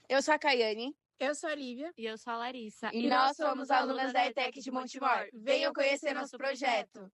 Eu sou a Caiane. Eu sou a Lívia. E eu sou a Larissa. E nós somos alunas da ETEC de Montemor. Venham conhecer nosso projeto.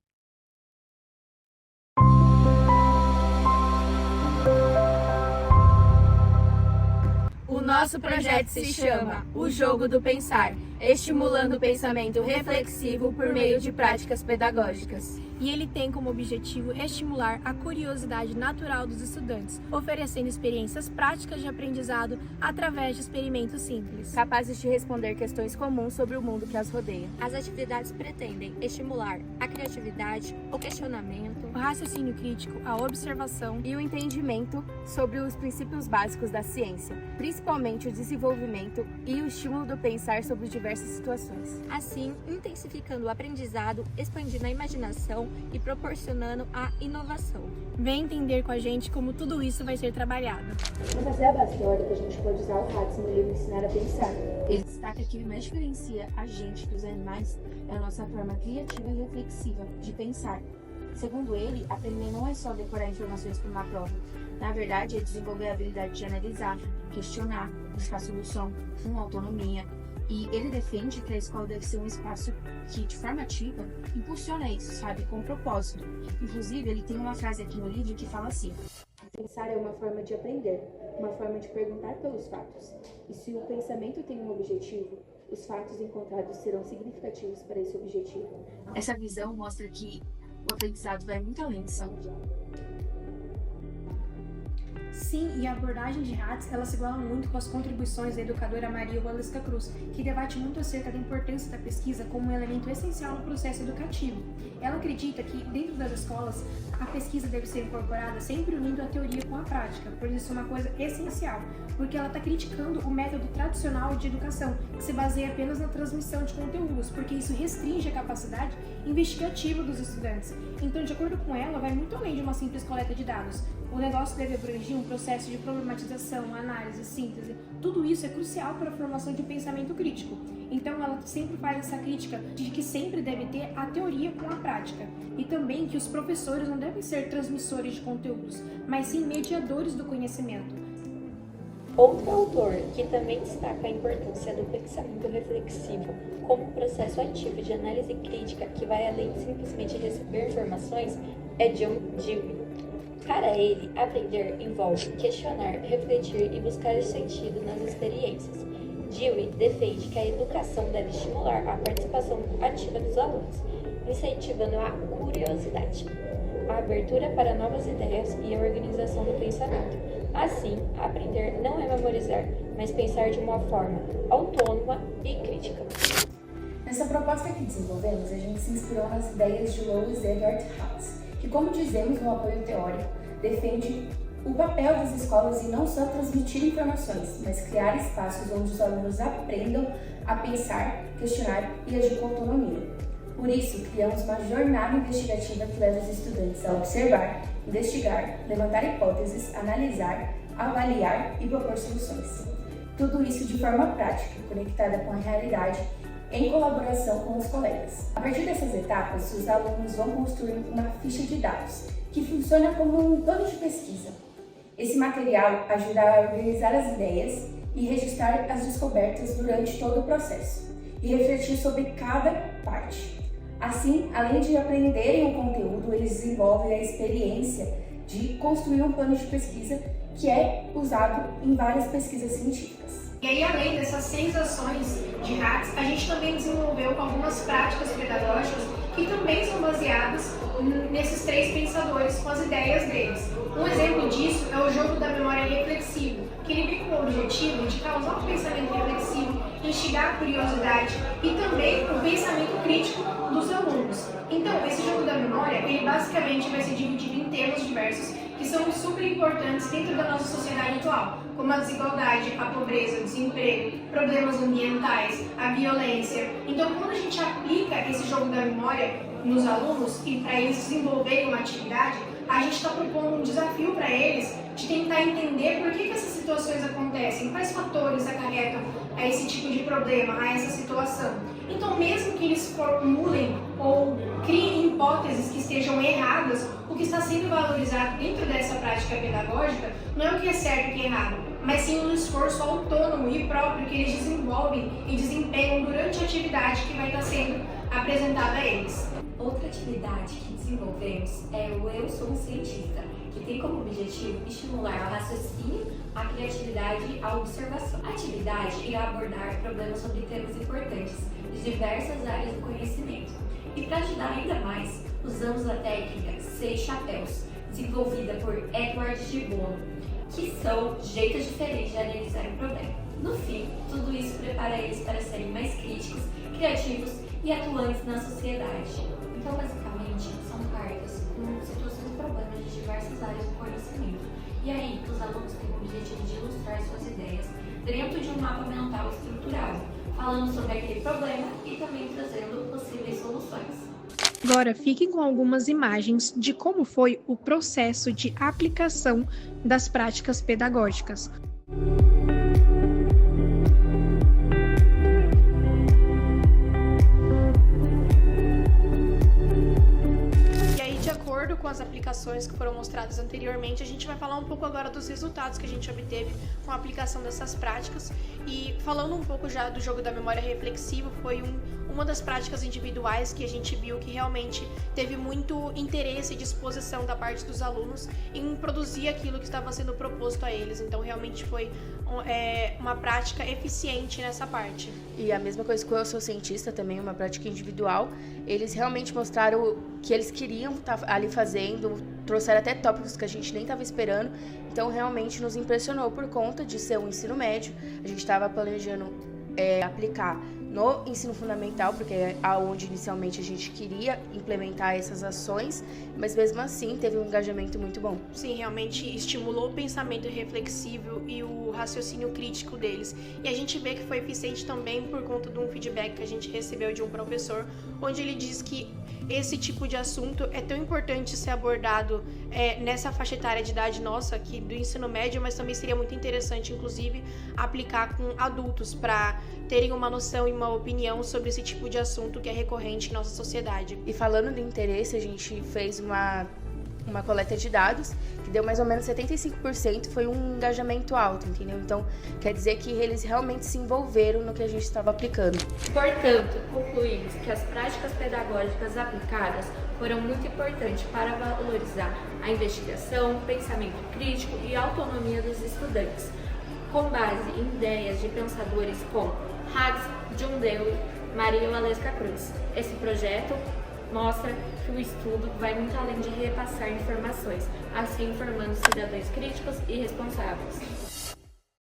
O nosso projeto se chama O Jogo do Pensar, estimulando o pensamento reflexivo por meio de práticas pedagógicas. E ele tem como objetivo estimular a curiosidade natural dos estudantes, oferecendo experiências práticas de aprendizado através de experimentos simples, capazes de responder questões comuns sobre o mundo que as rodeia. As atividades pretendem estimular a criatividade, o questionamento, o raciocínio crítico, a observação e o entendimento sobre os princípios básicos da ciência, principalmente o desenvolvimento e o estímulo do pensar sobre diversas situações. Assim, intensificando o aprendizado, expandindo a imaginação e proporcionando a inovação. Vem entender com a gente como tudo isso vai ser trabalhado. Para fazer a base teórica, a gente pode usar o Hudson no livro Ensinar a Pensar. Ele destaca que o que mais diferencia a gente dos animais é a nossa forma criativa e reflexiva de pensar. Segundo ele, aprender não é só decorar informações para uma prova. Na verdade, é desenvolver a habilidade de analisar, questionar, buscar solução, com autonomia. E ele defende que a escola deve ser um espaço que, de forma ativa, impulsiona isso, sabe, com propósito. Inclusive, ele tem uma frase aqui no livro que fala assim: pensar é uma forma de aprender, uma forma de perguntar pelos fatos. E se o pensamento tem um objetivo, os fatos encontrados serão significativos para esse objetivo. Essa visão mostra que o aprendizado vai muito além disso. Sim, e a abordagem de Hatz, ela se iguala muito com as contribuições da educadora Maria Waleska Cruz, que debate muito acerca da importância da pesquisa como um elemento essencial no processo educativo. Ela acredita que, dentro das escolas, a pesquisa deve ser incorporada sempre unindo a teoria com a prática, pois isso é uma coisa essencial, porque ela está criticando o método tradicional de educação, que se baseia apenas na transmissão de conteúdos, porque isso restringe a capacidade investigativa dos estudantes. Então, de acordo com ela, vai muito além de uma simples coleta de dados. O negócio deve abranger um processo de problematização, análise, síntese. Tudo isso é crucial para a formação de um pensamento crítico. Então, ela sempre faz essa crítica de que sempre deve ter a teoria com a prática. E também que os professores não devem ser transmissores de conteúdos, mas sim mediadores do conhecimento. Outro autor que também destaca a importância do pensamento reflexivo como um processo ativo de análise crítica que vai além de simplesmente receber informações é John Dewey. Para ele, aprender envolve questionar, refletir e buscar sentido nas experiências. Dewey defende que a educação deve estimular a participação ativa dos alunos, incentivando a curiosidade, a abertura para novas ideias e a organização do pensamento. Assim, aprender não é memorizar, mas pensar de uma forma autônoma e crítica. Nessa proposta que desenvolvemos, a gente se inspirou nas ideias de Louis Edward Hatz, que, como dizemos no apoio teórico, defende o papel das escolas em não só transmitir informações, mas criar espaços onde os alunos aprendam a pensar, questionar e agir com autonomia. Por isso, criamos uma jornada investigativa que leva os estudantes a observar, investigar, levantar hipóteses, analisar, avaliar e propor soluções. Tudo isso de forma prática, conectada com a realidade, em colaboração com os colegas. A partir dessas etapas, os alunos vão construir uma ficha de dados, que funciona como um plano de pesquisa. Esse material ajuda a organizar as ideias e registrar as descobertas durante todo o processo, e refletir sobre cada parte. Assim, além de aprenderem o conteúdo, eles desenvolvem a experiência de construir um plano de pesquisa que é usado em várias pesquisas científicas. E aí, além dessas 6 ações de Hatz, a gente também desenvolveu algumas práticas pedagógicas que também são baseadas nesses 3 pensadores, com as ideias deles. Um exemplo disso é o jogo da memória reflexiva, que ele vem com o objetivo de causar um pensamento reflexivo, instigar a curiosidade e também o pensamento crítico dos alunos. Então, esse jogo da memória, ele basicamente vai ser dividido em temas diversos que são super importantes dentro da nossa sociedade atual, como a desigualdade, a pobreza, o desemprego, problemas ambientais, a violência. Então, quando a gente aplica esse jogo da memória nos alunos e para eles desenvolverem uma atividade, a gente está propondo um desafio para eles de tentar entender por que essas situações acontecem, quais fatores acarretam a esse tipo de problema, a essa situação. Então, mesmo que eles formulem ou criem hipóteses que estejam erradas, o que está sendo valorizado dentro dessa prática pedagógica não é o que é certo e o que é errado, mas sim um esforço autônomo próprio que eles desenvolvem e desempenham durante a atividade que vai estar sendo apresentada a eles. Outra atividade que desenvolvemos é o Eu Sou um Cientista, que tem como objetivo estimular o raciocínio, a criatividade e a observação. A atividade irá abordar problemas sobre temas importantes de diversas áreas do conhecimento. E para ajudar ainda mais, usamos a técnica 6 chapéus, desenvolvida por Edward de Bono, que são jeitos diferentes de analisar um problema. No fim, tudo isso prepara eles para serem mais críticos, criativos e atuantes na sociedade. Então, basicamente, são cartas com situações e problemas de diversas áreas do conhecimento. E aí, os alunos têm o objetivo de ilustrar suas ideias dentro de um mapa mental estruturado, falando sobre aquele problema e também trazendo possíveis soluções. Agora, fiquem com algumas imagens de como foi o processo de aplicação das práticas pedagógicas. Com as aplicações que foram mostradas anteriormente, a gente vai falar um pouco agora dos resultados que a gente obteve com a aplicação dessas práticas. E falando um pouco já do jogo da memória reflexiva, foi uma das práticas individuais que a gente viu que realmente teve muito interesse e disposição da parte dos alunos em produzir aquilo que estava sendo proposto a eles. Então realmente foi uma prática eficiente nessa parte. E a mesma coisa com o Eu Sou Cientista também, uma prática individual. Eles realmente mostraram o que eles queriam estar ali fazendo, trouxeram até tópicos que a gente nem estava esperando. Então realmente nos impressionou por conta de ser um ensino médio. A gente estava planejando aplicar no ensino fundamental, porque é onde inicialmente a gente queria implementar essas ações, mas mesmo assim teve um engajamento muito bom. Sim, realmente estimulou o pensamento reflexivo e o raciocínio crítico deles. E a gente vê que foi eficiente também por conta de um feedback que a gente recebeu de um professor, onde ele diz que esse tipo de assunto é tão importante ser abordado nessa faixa etária de idade nossa, aqui do ensino médio, mas também seria muito interessante, inclusive, aplicar com adultos para terem uma noção e uma opinião sobre esse tipo de assunto que é recorrente em nossa sociedade. E falando do interesse, a gente fez uma coleta de dados que deu mais ou menos 75%, foi um engajamento alto, entendeu? Então, quer dizer que eles realmente se envolveram no que a gente estava aplicando. Portanto, concluímos que as práticas pedagógicas aplicadas foram muito importantes para valorizar a investigação, pensamento crítico e autonomia dos estudantes, com base em ideias de pensadores como Huxley, John Dewey, Maria Valesca Cruz. Esse projeto mostra que o estudo vai muito além de repassar informações, assim formando cidadãos críticos e responsáveis.